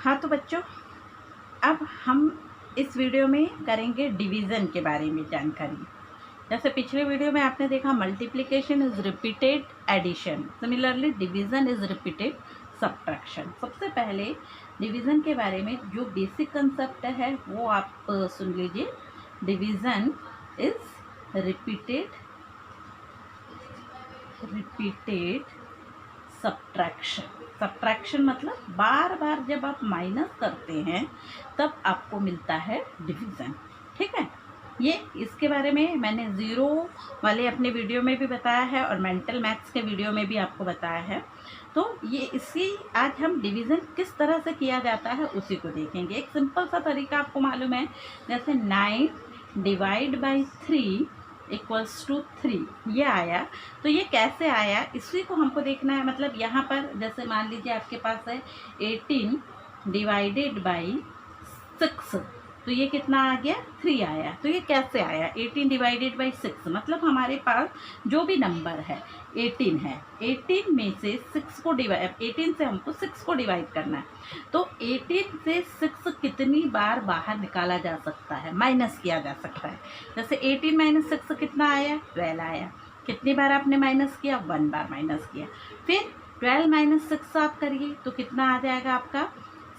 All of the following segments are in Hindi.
हाँ तो बच्चों, अब हम इस वीडियो में करेंगे डिवीज़न के बारे में जानकारी। जैसे पिछले वीडियो में आपने देखा multiplication is repeated addition, similarly division is repeated subtraction. सबसे पहले डिवीज़न के बारे में जो बेसिक कंसेप्ट है वो आप सुन लीजिए। Division is repeated subtraction. Subtraction मतलब बार बार जब आप माइनस करते हैं तब आपको मिलता है डिवीज़न। ठीक है, ये इसके बारे में मैंने ज़ीरो वाले अपने वीडियो में भी बताया है और मेंटल मैथ्स के वीडियो में भी आपको बताया है। तो ये इसी आज हम डिवीज़न किस तरह से किया जाता है उसी को देखेंगे। एक सिंपल सा तरीका आपको मालूम है, जैसे 9 डिवाइड बाई 3 इक्वल्स टू 3 ये आया। तो ये कैसे आया इसी को हमको देखना है। मतलब यहाँ पर जैसे मान लीजिए आपके पास है 18 डिवाइडेड बाई 6, तो ये कितना आ गया 3 आया। तो ये कैसे आया 18 डिवाइडेड बाई 6, मतलब हमारे पास जो भी नंबर है 18 है, 18 में से 6 को डिवाइड 18 से हमको 6 को डिवाइड करना है। तो 18 से 6 कितनी बार बाहर निकाला जा सकता है, माइनस किया जा सकता है। जैसे 18 माइनस 6 कितना आया 12 आया। कितनी बार आपने माइनस किया 1 बार माइनस किया। फिर 12 माइनस 6 आप करिए तो कितना आ जाएगा आपका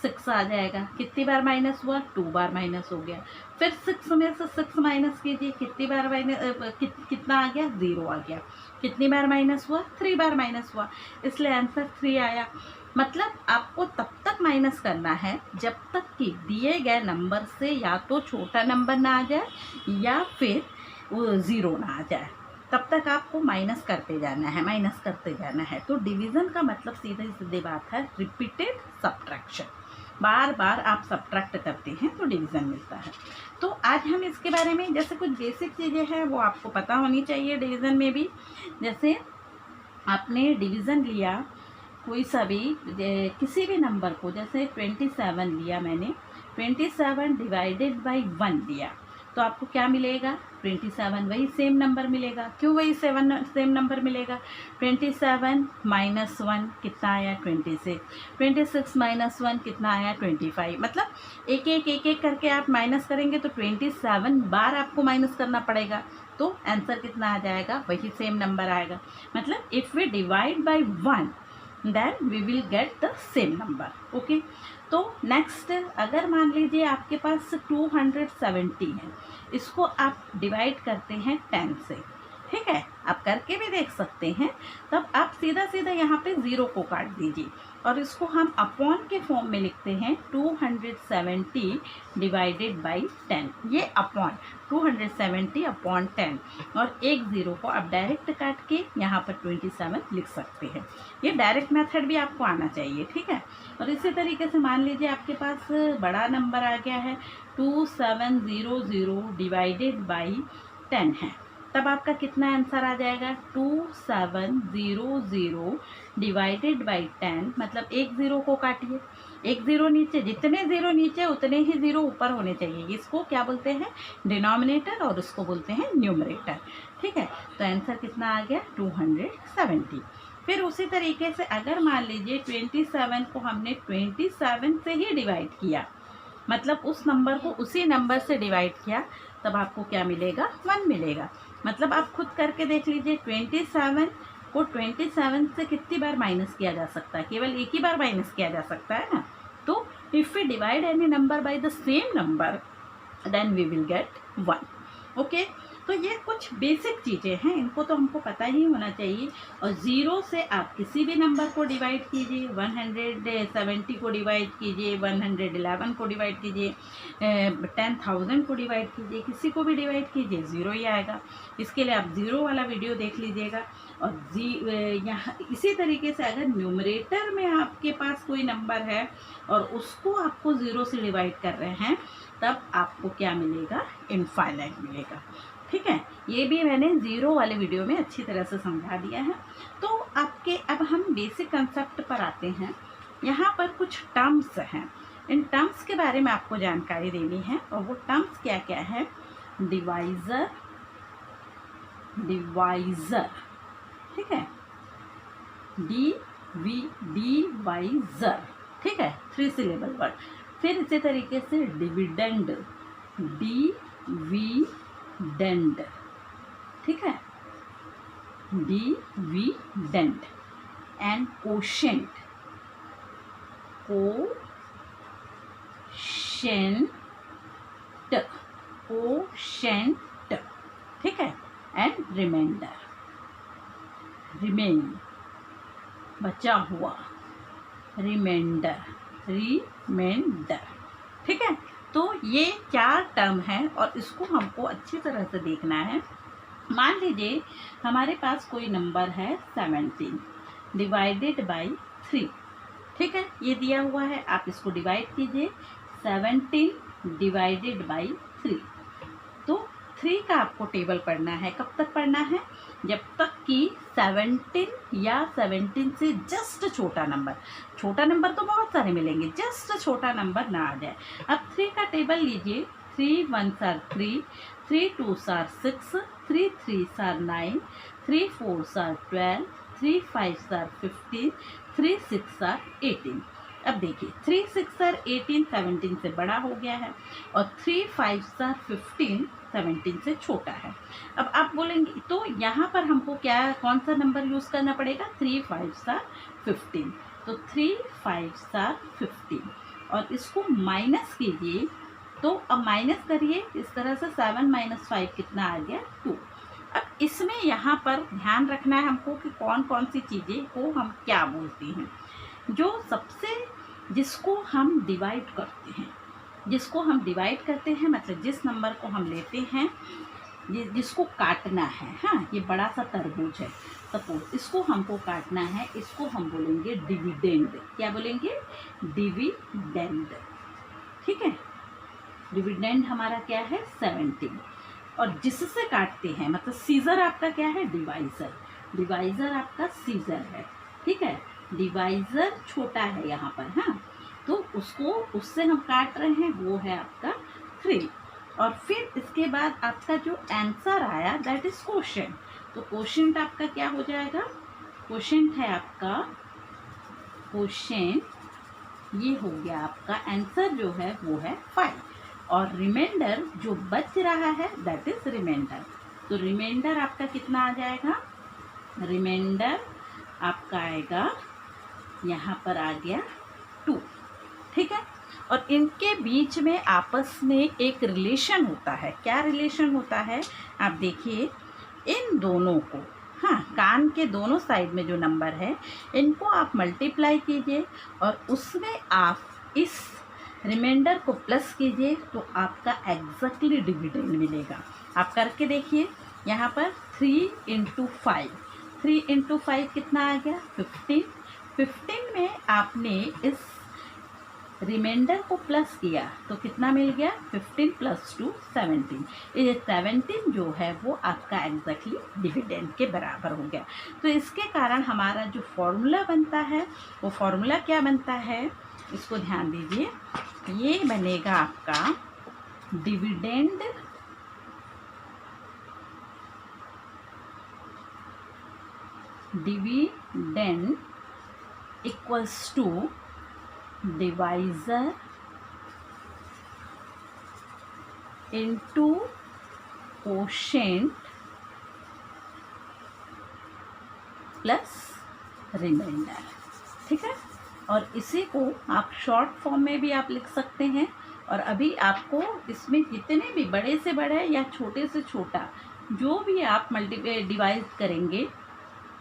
6 आ जाएगा। कितनी बार माइनस हुआ 2 बार माइनस हो गया। फिर 6 में से 6 माइनस कीजिए, कितनी बार माइनस कितना आ गया 0 आ गया। कितनी बार माइनस हुआ 3 बार माइनस हुआ, इसलिए आंसर 3 आया। मतलब आपको तब तक माइनस करना है जब तक कि दिए गए नंबर से या तो छोटा नंबर ना आ जाए या फिर वो 0 ना आ जाए, तब तक आपको माइनस करते जाना है, माइनस करते जाना है। तो डिवीज़न का मतलब सीधे सीधे बात है रिपीटेड सब्ट्रैक्शन। बार बार आप सब्ट्रैक्ट करते हैं तो डिवीज़न मिलता है। तो आज हम इसके बारे में जैसे कुछ बेसिक चीज़ें हैं वो आपको पता होनी चाहिए डिवीज़न में भी। जैसे आपने डिवीज़न लिया कोई सा भी किसी भी नंबर को, जैसे 27 लिया मैंने, 27 डिवाइडेड बाई 1 लिया तो आपको क्या मिलेगा 27 वही सेम नंबर मिलेगा। क्यों वही सेम नंबर मिलेगा, 27 माइनस 1 कितना आया 26, 26 माइनस 1 कितना आया 25। मतलब एक एक करके आप माइनस करेंगे तो 27 बार आपको माइनस करना पड़ेगा, तो आंसर कितना आ जाएगा वही सेम नंबर आएगा। मतलब if we divide by 1 then we will get the same number. Okay, तो नेक्स्ट अगर मान लीजिए आपके पास 270 है, इसको आप डिवाइड करते हैं 10 से। ठीक है, आप करके भी देख सकते हैं। तब आप सीधा सीधा यहाँ पे 0 को काट दीजिए और इसको हम अपॉन के फॉर्म में लिखते हैं 270 डिवाइडेड बाई 10। ये अपॉन 270 अपॉन 10 और एक 0 को आप डायरेक्ट काट के यहाँ पर 27 लिख सकते हैं। ये डायरेक्ट मेथड भी आपको आना चाहिए। ठीक है, और इसी तरीके से मान लीजिए आपके पास बड़ा नंबर आ गया है 2700 डिवाइडेड बाई 10 है, तब आपका कितना आंसर आ जाएगा 2700 डिवाइडेड बाई 10। मतलब एक 0 को काटिए, एक 0 नीचे, जितने 0 नीचे उतने ही 0 ऊपर होने चाहिए। इसको क्या बोलते हैं डिनोमिनेटर और उसको बोलते हैं न्यूमरेटर। ठीक है, तो आंसर कितना आ गया 270। फिर उसी तरीके से अगर मान लीजिए 27 को हमने 27 से ही डिवाइड किया, मतलब उस नंबर को उसी नंबर से डिवाइड किया, तब आपको क्या मिलेगा 1 मिलेगा। मतलब आप खुद करके देख लीजिए 27 को 27 से कितनी बार माइनस किया जा सकता है, केवल एक ही बार माइनस किया जा सकता है ना। तो if we divide any number by the same number then we will get 1। Okay, तो ये कुछ बेसिक चीज़ें हैं, इनको तो हमको पता ही होना चाहिए। और 0 से आप किसी भी नंबर को डिवाइड कीजिए, 170 को डिवाइड कीजिए, 111 को डिवाइड कीजिए, 10,000 को डिवाइड कीजिए, किसी को भी डिवाइड कीजिए 0 ही आएगा। इसके लिए आप 0 वाला वीडियो देख लीजिएगा। और यहाँ इसी तरीके से अगर न्यूमरेटर में आपके पास कोई नंबर है और उसको आपको 0 से डिवाइड कर रहे हैं, तब आपको क्या मिलेगा इनफाइनाइट मिलेगा। ठीक है, ये भी मैंने 0 वाले वीडियो में अच्छी तरह से समझा दिया है। तो आपके अब हम बेसिक कंसेप्ट पर आते हैं। यहाँ पर कुछ टर्म्स हैं, इन टर्म्स के बारे में आपको जानकारी देनी है। और वो टर्म्स क्या क्या है, डिवाइज़र, ठीक है, डिवाइज़र, ठीक है, 3 सिलेबल वर्ड। फिर इसी तरीके से डिविडेंड, डिविडेंड, ठीक है, dividend. And quotient, quotient, quotient, ठीक है। एंड रिमाइंडर, रिमेन, बचा हुआ, रिमाइंडर, रिमाइंडर, ठीक है। तो ये 4 टर्म है और इसको हमको अच्छी तरह से देखना है। मान लीजिए हमारे पास कोई नंबर है 17 डिवाइडेड बाई 3, ठीक है, ये दिया हुआ है, आप इसको डिवाइड कीजिए 17 डिवाइडेड बाई 3। तो 3 का आपको टेबल पढ़ना है। कब तक पढ़ना है? जब तक कि 17 या 17 से जस्ट छोटा नंबर, छोटा नंबर तो बहुत सारे मिलेंगे, जस्ट छोटा नंबर ना आ जाए। अब 3 का टेबल लीजिए, 3 1s are 3, 3 2s are 6, 3 3s are 9, 3 4s are 12, 3 5s are 15, 3 6s are 18। अब देखिए 3 6 are 18 17 से बड़ा हो गया है और 3 5s are 15 17 से छोटा है। अब आप बोलेंगे तो यहाँ पर हमको क्या, कौन सा नंबर यूज़ करना पड़ेगा? 3 5s are 15, तो 3 5s are 15 और इसको माइनस कीजिए। तो अब माइनस करिए इस तरह से, 7 - 5 कितना आ गया? 2। अब इसमें यहाँ पर ध्यान रखना है हमको कि कौन कौन सी चीज़ें को हम क्या बोलते हैं। जो सबसे, जिसको हम डिवाइड करते हैं, जिसको हम डिवाइड करते हैं मतलब जिस नंबर को हम लेते हैं, जिसको काटना है, हाँ, ये बड़ा सा तरबूज है सपोज, इसको हमको काटना है, इसको हम बोलेंगे डिविडेंड। क्या बोलेंगे? डिविडेंड, ठीक है। डिविडेंड हमारा क्या है? 17। और जिससे काटते हैं मतलब सीजर आपका क्या है? डिवाइजर, डिवाइजर आपका सीजर है, ठीक है। डिवाइजर छोटा है यहाँ पर, हाँ, तो उसको, उससे हम काट रहे हैं, वो है आपका 3। और फिर इसके बाद आपका जो आंसर आया दैट इज क्वोशेंट। तो क्वोशेंट आपका क्या हो जाएगा? क्वोशेंट है आपका, क्वोशेंट ये हो गया आपका आंसर जो है वो है 5। और रिमाइंडर जो बच रहा है दैट इज रिमाइंडर। तो रिमाइंडर आपका कितना आ जाएगा? रिमाइंडर आपका आएगा, यहाँ पर आ गया 2, ठीक है। और इनके बीच में आपस में एक रिलेशन होता है। क्या रिलेशन होता है? आप देखिए इन दोनों को, हाँ, कान के दोनों साइड में जो नंबर है इनको आप मल्टीप्लाई कीजिए और उसमें आप इस रिमाइंडर को प्लस कीजिए तो आपका एग्जैक्टली डिविडेंड मिलेगा। आप करके देखिए, यहाँ पर 3 × 5, 3 × 5 कितना आ गया? 15। 15 में आपने इस रिमाइंडर को प्लस किया तो कितना मिल गया? 15 + 2 17। ये 17 जो है वो आपका एग्जैक्टली डिविडेंड के बराबर हो गया। तो इसके कारण हमारा जो फॉर्मूला बनता है वो फॉर्मूला क्या बनता है, इसको ध्यान दीजिए। ये बनेगा आपका dividend equals to divisor into quotient plus remainder, ठीक है। और इसी को आप शॉर्ट फॉर्म में भी आप लिख सकते हैं। और अभी आपको इसमें जितने भी बड़े से बड़े या छोटे से छोटा जो भी आप डिवाइड करेंगे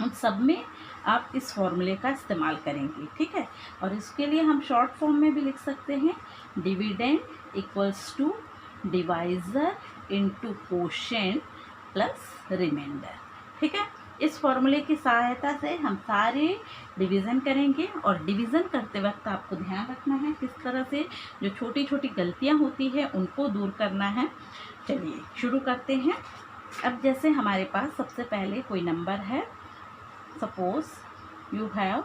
उन सब में आप इस फॉर्मूले का इस्तेमाल करेंगे, ठीक है। और इसके लिए हम शॉर्ट फॉर्म में भी लिख सकते हैं, dividend equals to divisor into quotient plus remainder, ठीक है। इस फॉर्मूले की सहायता से हम सारे डिवीज़न करेंगे। और डिवीज़न करते वक्त आपको ध्यान रखना है किस तरह से जो छोटी छोटी गलतियां होती है उनको दूर करना है। चलिए शुरू करते हैं। अब जैसे हमारे पास सबसे पहले कोई नंबर है, suppose you have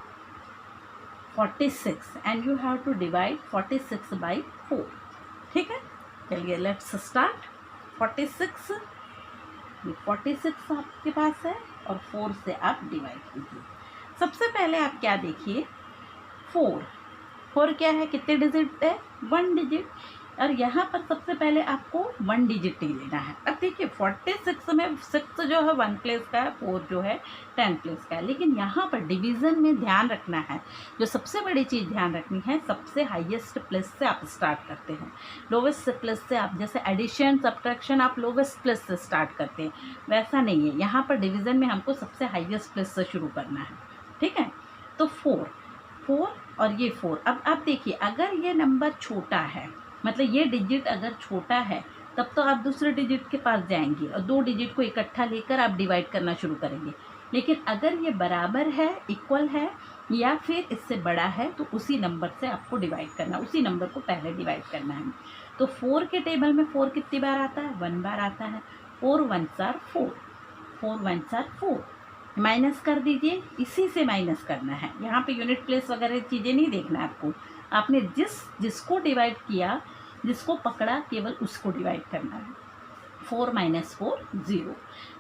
46 and you have to divide 46 by 4, ठीक है। चलिए लेट्स स्टार्ट। 46 आपके पास है और 4 से आप डिवाइड कीजिए। सबसे पहले आप क्या देखिए, 4 4 क्या है, कितने डिजिट है, 1 डिजिट। और यहाँ पर सबसे पहले आपको 1 डिजिट ही लेना है। अब देखिए 46 में 6 जो है 1 प्लेस का है, 4 जो है 10 प्लेस का है। लेकिन यहाँ पर डिवीज़न में ध्यान रखना है, जो सबसे बड़ी चीज़ ध्यान रखनी है, सबसे हाईएस्ट प्लेस से आप स्टार्ट करते हैं, लोवेस्ट प्लेस से आप, जैसे एडिशन सब्ट्रैक्शन आप लोवेस्ट प्लेस से स्टार्ट करते हैं, वैसा नहीं है। यहाँ पर डिवीज़न में हमको सबसे हाईएस्ट प्लेस से शुरू करना है, ठीक है। तो 4 और ये 4। अब आप देखिए अगर ये नंबर छोटा है, मतलब ये डिजिट अगर छोटा है, तब तो आप दूसरे डिजिट के पास जाएंगे और 2 डिजिट को इकट्ठा लेकर आप डिवाइड करना शुरू करेंगे। लेकिन अगर ये बराबर है, इक्वल है या फिर इससे बड़ा है, तो उसी नंबर से आपको डिवाइड करना, उसी नंबर को पहले डिवाइड करना है। तो 4 के टेबल में 4 कितनी बार आता है, 1 बार आता है। 4 1s are 4, 4 1s are 4। Minus कर दीजिए, इसी से माइनस करना है, यहाँ पे यूनिट प्लेस वगैरह चीज़ें नहीं देखना आपको। आपने जिसको डिवाइड किया, जिसको पकड़ा, केवल उसको डिवाइड करना है। 4 - 4 0।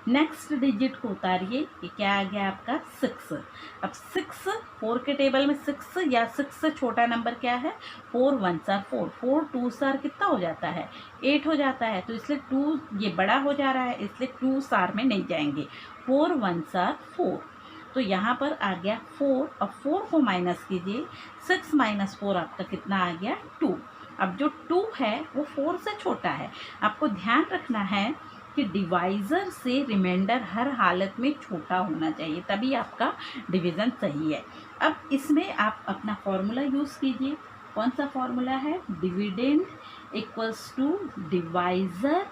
नेक्स्ट डिजिट को उतारिए, ये क्या आ गया आपका 6। अब 6, 4 के टेबल में 6 या 6 से छोटा नंबर क्या है, 4 1s are 4, 4 2s are कितना हो जाता है, 8 हो जाता है। तो इसलिए 2 ये बड़ा हो जा रहा है, इसलिए 2s are में नहीं जाएंगे, 4 1s are 4। तो यहाँ पर आ गया 4, और 4 को माइनस कीजिए, 6 - 4 आपका कितना आ गया 2। अब जो 2 है वो 4 से छोटा है। आपको ध्यान रखना है कि डिवाइज़र से रिमाइंडर हर हालत में छोटा होना चाहिए, तभी आपका डिवीज़न सही है। अब इसमें आप अपना फॉर्मूला यूज़ कीजिए। कौन सा फॉर्मूला है, dividend equals to divisor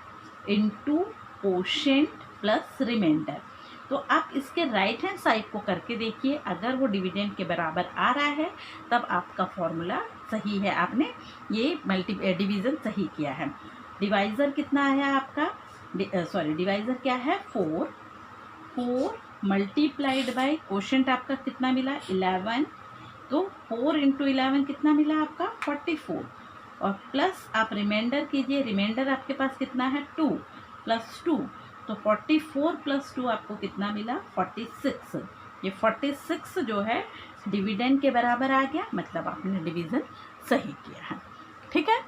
into quotient plus remainder. तो आप इसके राइट हैंड साइड को करके देखिए, अगर वो डिविडेंड के बराबर आ रहा है तब आपका फॉर्मूला सही है, आपने ये डिवीज़न सही किया है। डिवाइज़र कितना आया आपका, डिवाइज़र क्या है 4, 4 मल्टीप्लाइड बाय कोशेंट आपका कितना मिला 11। तो 4 × 11 कितना मिला आपका 44, और प्लस आप रिमाइंडर कीजिए, रिमाइंडर आपके पास कितना है 2 + 2, तो 44 + 2 आपको कितना मिला 46। ये 46 जो है डिविडेंड के बराबर आ गया, मतलब आपने डिवीज़न सही किया है, ठीक है।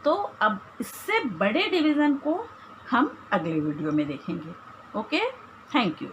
तो अब इससे बड़े डिवीज़न को हम अगले वीडियो में देखेंगे। Okay, thank you.